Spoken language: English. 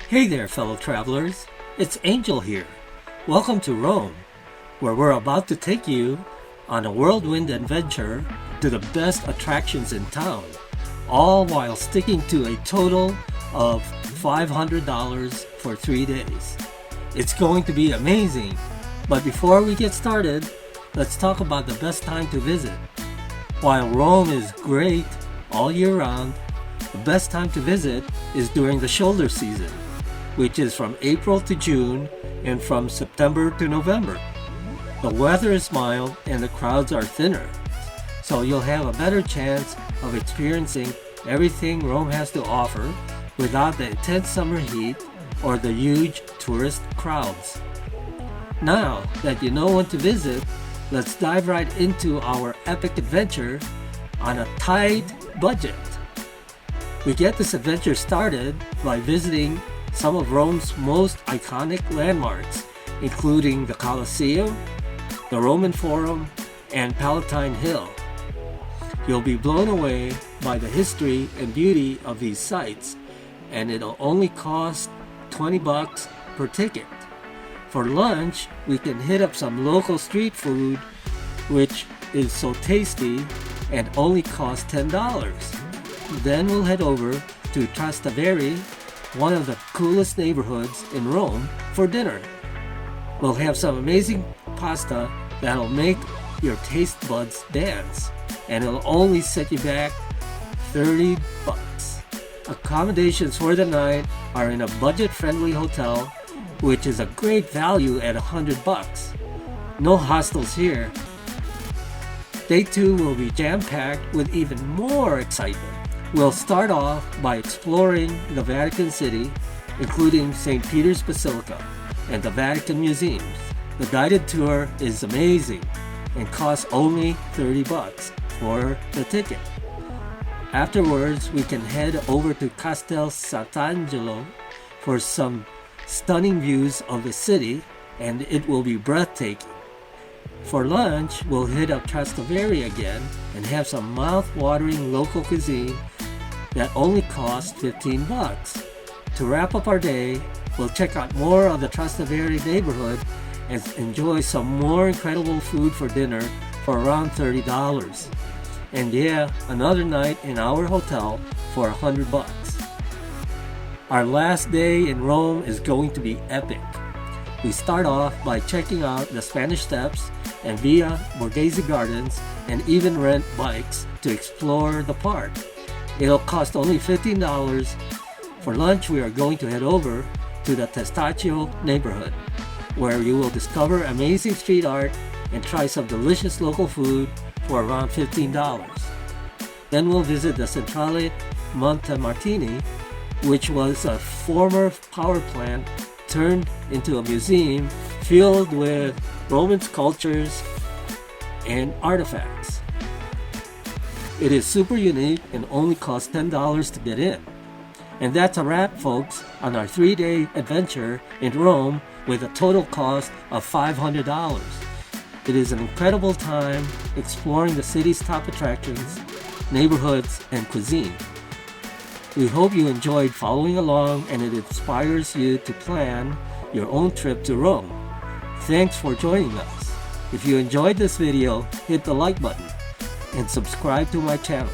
Hey there, fellow travelers. It's Angel here. Welcome to Rome, where we're about to take you on a whirlwind adventure to the best attractions in town, all while sticking to a total of $500 for 3 days. It's going to be amazing, but before we get started, let's talk about the best time to visit. While Rome is great all year round, the best time to visit is during the shoulder season, which is from April to June and from September to November. The weather is mild and the crowds are thinner, so you'll have a better chance of experiencing everything Rome has to offer without the intense summer heat or the huge tourist crowds. Now that you know when to visit, let's dive right into our epic adventure on a tight budget. We get this adventure started by visiting some of Rome's most iconic landmarks, including the Colosseum, the Roman Forum, and Palatine Hill. You'll be blown away by the history and beauty of these sites, and it'll only cost $20 per ticket. For lunch, we can hit up some local street food, which is so tasty and only costs $10. Then we'll head over to Trastevere, one of the coolest neighborhoods in Rome, for dinner. We'll have some amazing pasta that'll make your taste buds dance, and it'll only set you back $30. Accommodations for the night are in a budget-friendly hotel, which is a great value at $100. No hostels here. Day 2 will be jam-packed with even more excitement. We'll start off by exploring the Vatican City, including St. Peter's Basilica and the Vatican Museums. The guided tour is amazing and costs only $30 for the ticket. Afterwards, we can head over to CASTEL SANTANGELO for some stunning views of the city, and it will be breathtaking. For lunch, we'll hit up Trastevere again and have some mouth-watering local cuisine that only costs $15. To wrap up our day, we'll check out more of the Trastevere neighborhood and enjoy some more incredible food for dinner for around $30. And yeah, another night in our hotel for $100. Our last day in Rome is going to be epic. We start off by checking out the Spanish Steps and Via Borghese Gardens, and even rent bikes to explore the park. It'll cost only $15. For lunch, we are going to head over to the Testaccio neighborhood, where you will discover amazing street art and try some delicious local food for around $15. Then we'll visit the Centrale Montemartini, which was a former power plant turned into a museum filled with Roman sculptures and artifacts. It is super unique and only costs $10 to get in. And that's a wrap, folks, on our 3-day adventure in Rome with a total cost of $500. It is an incredible time exploring the city's top attractions, neighborhoods, and cuisine. We hope you enjoyed following along and it inspires you to plan your own trip to Rome. Thanks for joining us. If you enjoyed this video, hit the like button and subscribe to my channel.